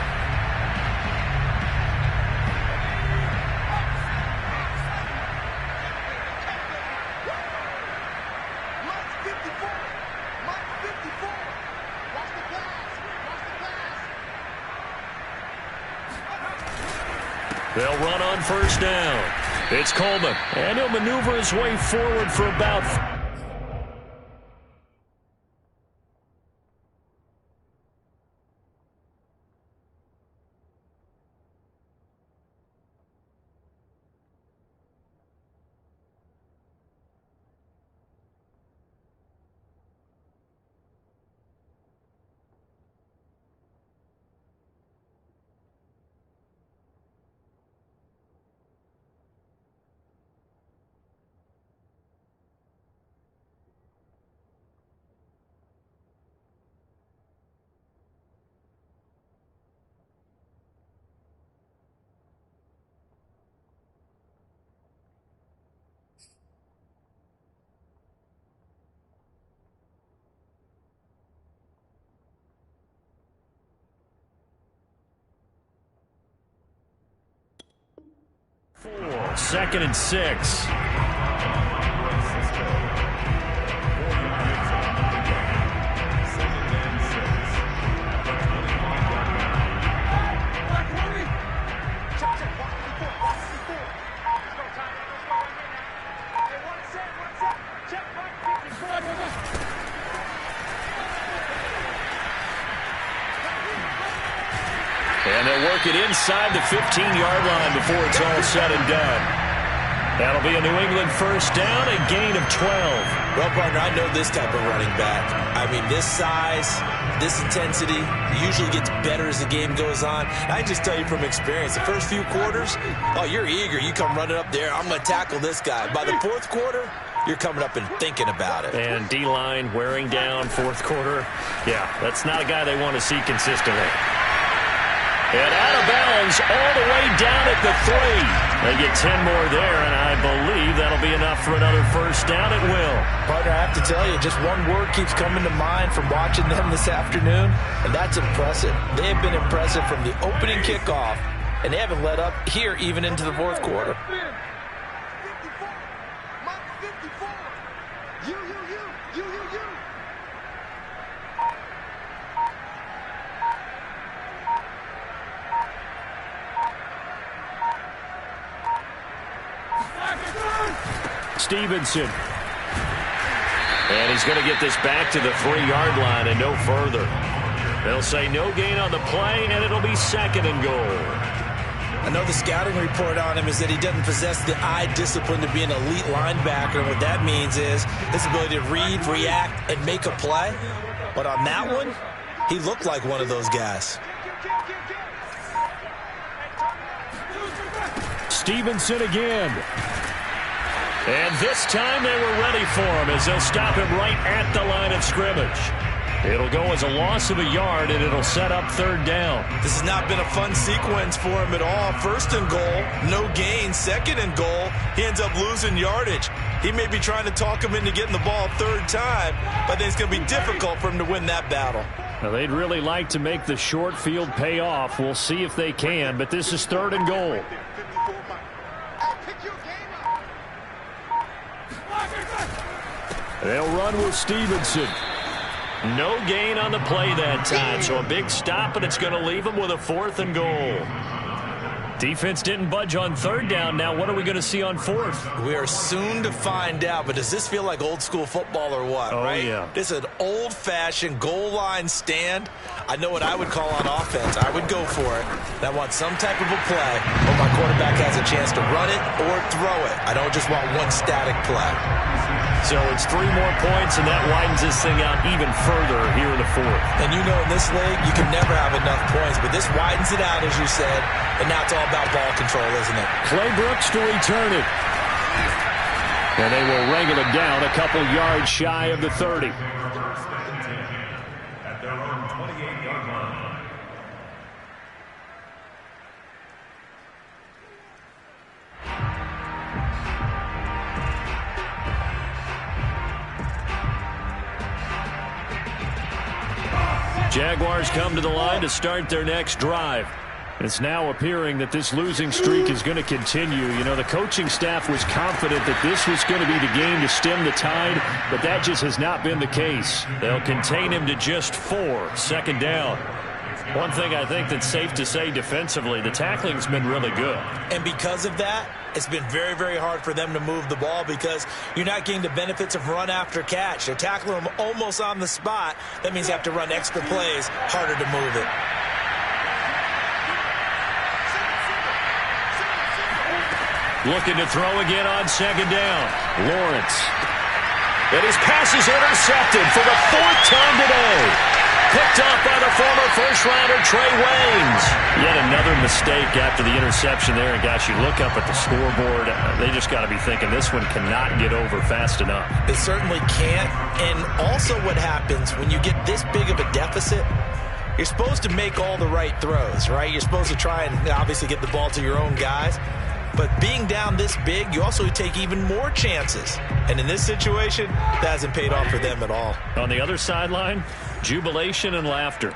They'll run on 1st down. It's Coleman, and he'll maneuver his way forward for about... Second and 6. And they'll work it inside the 15-yard line before it's all said and done. That'll be a New England 1st down, a gain of 12. Well, partner, I know this type of running back. I mean, this size, this intensity usually gets better as the game goes on. I just tell you from experience, the first few quarters, oh, you're eager. You come running up there, I'm going to tackle this guy. By the 4th quarter, you're coming up and thinking about it. And D-line wearing down 4th quarter. Yeah, that's not a guy they want to see consistently. And out of bounds all the way down at the 3. They get 10 more there, and I believe that'll be enough for another 1st down. It will. Partner, I have to tell you, just one word keeps coming to mind from watching them this afternoon, and that's impressive. They have been impressive from the opening kickoff, and they haven't let up here even into the 4th quarter. Stevenson. And he's going to get this back to the 3-yard line and no further. They'll say no gain on the play, and it'll be 2nd and goal. I know the scouting report on him is that he doesn't possess the eye discipline to be an elite linebacker. And what that means is his ability to read, react, and make a play. But on that one, he looked like one of those guys. Stevenson again. And this time they were ready for him as they'll stop him right at the line of scrimmage. It'll go as a loss of a yard, and it'll set up 3rd down. This has not been a fun sequence for him at all. 1st and goal, no gain. 2nd and goal, he ends up losing yardage. He may be trying to talk him into getting the ball 3rd time, but I think it's going to be difficult for him to win that battle. Now, they'd really like to make the short field pay off. We'll see if they can, but this is 3rd and goal. They'll run with Stevenson. No gain on the play that time, so a big stop, and it's going to leave them with a 4th and goal. Defense didn't budge on 3rd down. Now, what are we going to see on 4th? We are soon to find out, but does this feel like old school football or what, right? Yeah. This is an old-fashioned goal line stand. I know what I would call on offense. I would go for it. I want some type of a play where my quarterback has a chance to run it or throw it. I don't just want one static play. So it's 3 more points, and that widens this thing out even further here in the 4th. And you know in this league, you can never have enough points, but this widens it out, as you said, and now it's all about ball control, isn't it? Clay Brooks to return it. And they will wrangle it down a couple yards shy of the 30. At their own 28-yard line. Jaguars come to the line to start their next drive. It's now appearing that this losing streak is going to continue. You know, the coaching staff was confident that this was going to be the game to stem the tide, but that just has not been the case. They'll contain him to just 4, 2nd down. One thing I think that's safe to say defensively, the tackling's been really good. And because of that, it's been very, very hard for them to move the ball because you're not getting the benefits of run after catch. They're tackling them almost on the spot. That means you have to run extra plays, harder to move it. Looking to throw again on 2nd down. Lawrence. And his pass is intercepted for the 4th time today. Picked up by the former first-rounder Trey Waynes. Yet another mistake after the interception there. And, gosh, you look up at the scoreboard. They just got to be thinking this one cannot get over fast enough. It certainly can't. And also what happens when you get this big of a deficit, you're supposed to make all the right throws, right? You're supposed to try and obviously get the ball to your own guys. But being down this big, you also take even more chances. And in this situation, that hasn't paid off for them at all. On the other sideline, jubilation and laughter.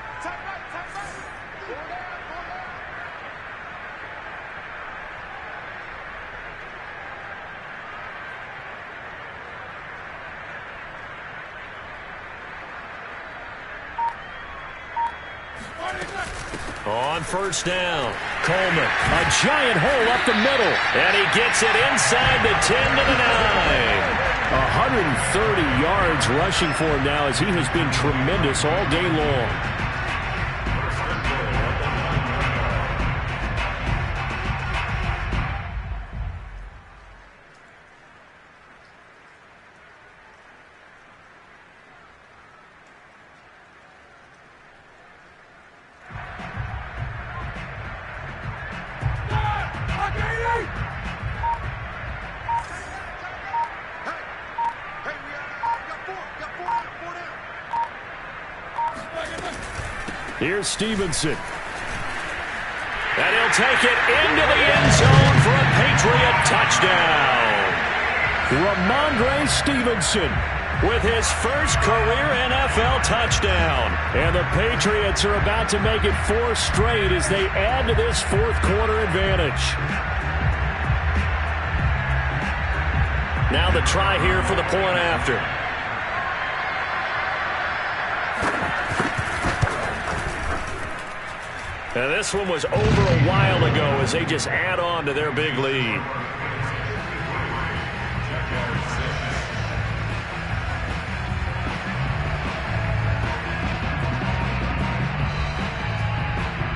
On 1st down, Coleman, a giant hole up the middle, and he gets it inside the 10 to the 9. 130 yards rushing for him now as he has been tremendous all day long. Here's Stevenson. And he'll take it into the end zone for a Patriot touchdown. Ramondre Stevenson with his first career NFL touchdown. And the Patriots are about to make it 4 straight as they add to this 4th quarter advantage. Now the try here for the point after. And this one was over a while ago as they just add on to their big lead.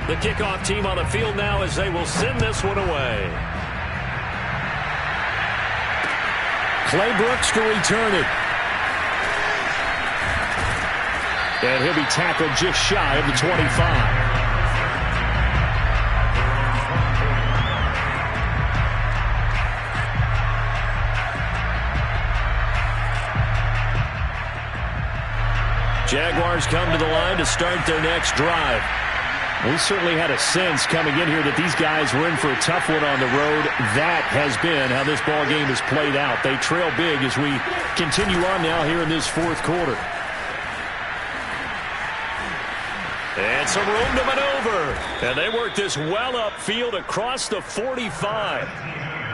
The kickoff team on the field now as they will send this one away. Clay Brooks to return it. And he'll be tackled just shy of the 25. Jaguars come to the line to start their next drive. We certainly had a sense coming in here that these guys were in for a tough one on the road. That has been how this ball game has played out. They trail big as we continue on now here in this 4th quarter. And some room to maneuver. And they work this well upfield across the 45.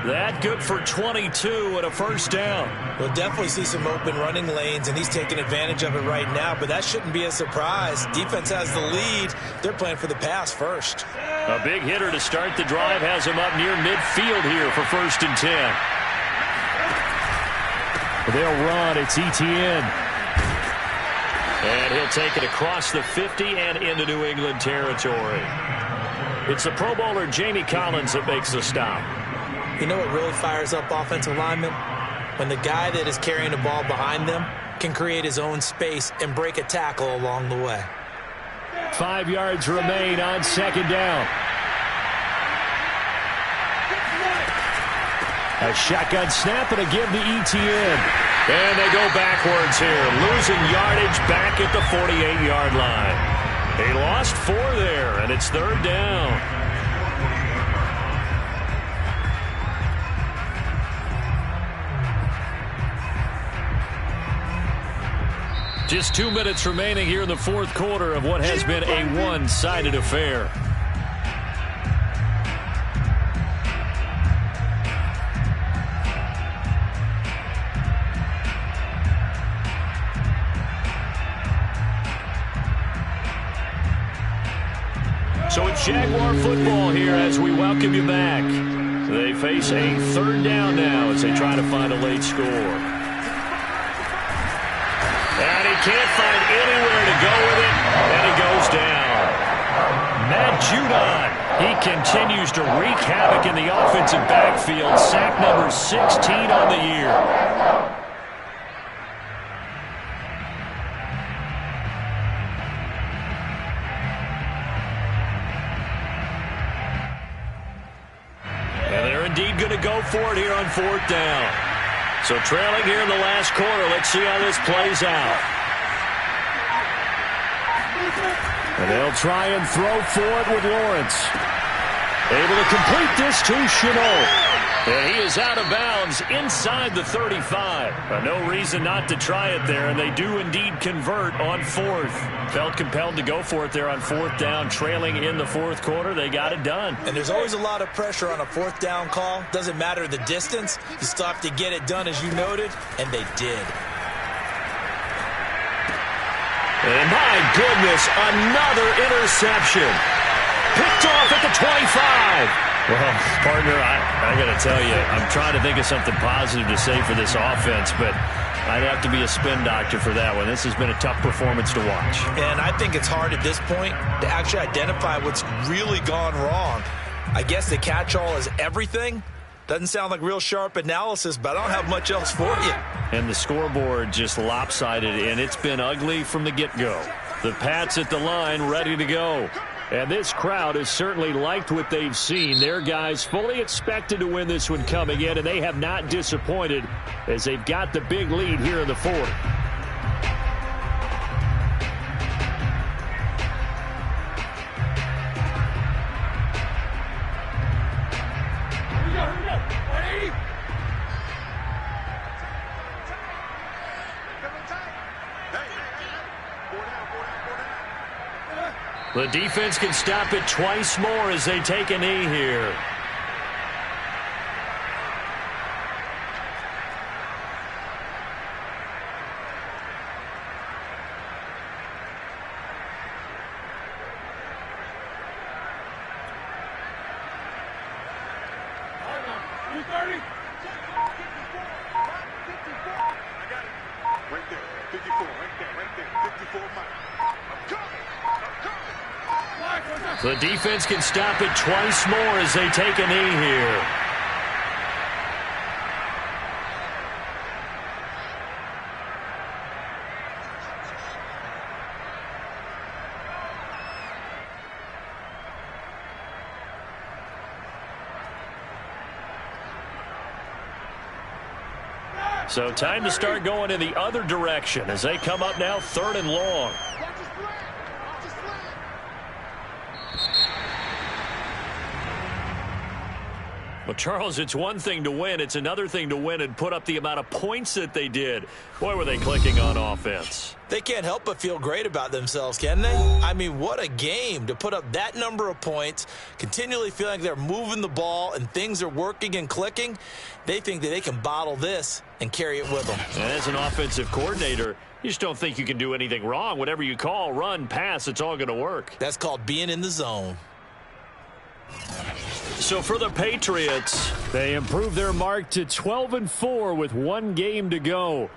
That good for 22 and a first down. We'll definitely see some open running lanes, and he's taking advantage of it right now, but that shouldn't be a surprise. Defense has the lead. They're playing for the pass first. A big hitter to start the drive has him up near midfield here for 1st and 10. They'll run. It's Etienne. And he'll take it across the 50 and into New England territory. It's the Pro Bowler Jamie Collins that makes the stop. You know what really fires up offensive linemen? When the guy that is carrying the ball behind them can create his own space and break a tackle along the way. 5 yards remain on 2nd down. A shotgun snap and a give to Etienne. And they go backwards here, losing yardage back at the 48-yard line. They lost 4 there, and it's 3rd down. Just 2 minutes remaining here in the 4th quarter of what has been a one-sided affair. So it's Jaguar football here as we welcome you back. They face a 3rd down now as they try to find a late score. And he can't find anywhere to go with it, and he goes down. Matt Judon, he continues to wreak havoc in the offensive backfield. Sack number 16 on the year. And they're indeed going to go for it here on 4th down. So trailing here in the last quarter, let's see how this plays out. And they'll try and throw for it with Lawrence. Able to complete this to Chenault. And he is out of bounds inside the 35. No reason not to try it there, and they do indeed convert on 4th. Felt compelled to go for it there on 4th down, trailing in the 4th quarter. They got it done. And there's always a lot of pressure on a 4th down call. Doesn't matter the distance. You still have to get it done, as you noted, and they did. And my goodness, another interception. Picked off at the 25. Well, partner, I got to tell you, I'm trying to think of something positive to say for this offense, but I'd have to be a spin doctor for that one. This has been a tough performance to watch. And I think it's hard at this point to actually identify what's really gone wrong. I guess the catch-all is everything. Doesn't sound like real sharp analysis, but I don't have much else for you. And the scoreboard just lopsided, and it's been ugly from the get-go. The Pats at the line ready to go. And this crowd has certainly liked what they've seen. Their guys fully expected to win this one coming in, and they have not disappointed as they've got the big lead here in the 4th. The defense can stop it twice more as they take a knee here. The defense can stop it twice more as they take a knee here. So time to start going in the other direction as they come up now 3rd and long. Well, Charles, it's one thing to win. It's another thing to win and put up the amount of points that they did. Boy, were they clicking on offense. They can't help but feel great about themselves, can they? I mean, what a game to put up that number of points, continually feeling like they're moving the ball and things are working and clicking. They think that they can bottle this and carry it with them. And as an offensive coordinator, you just don't think you can do anything wrong. Whatever you call, run, pass, it's all going to work. That's called being in the zone. So for the Patriots, they improve their mark to 12-4 with one game to go.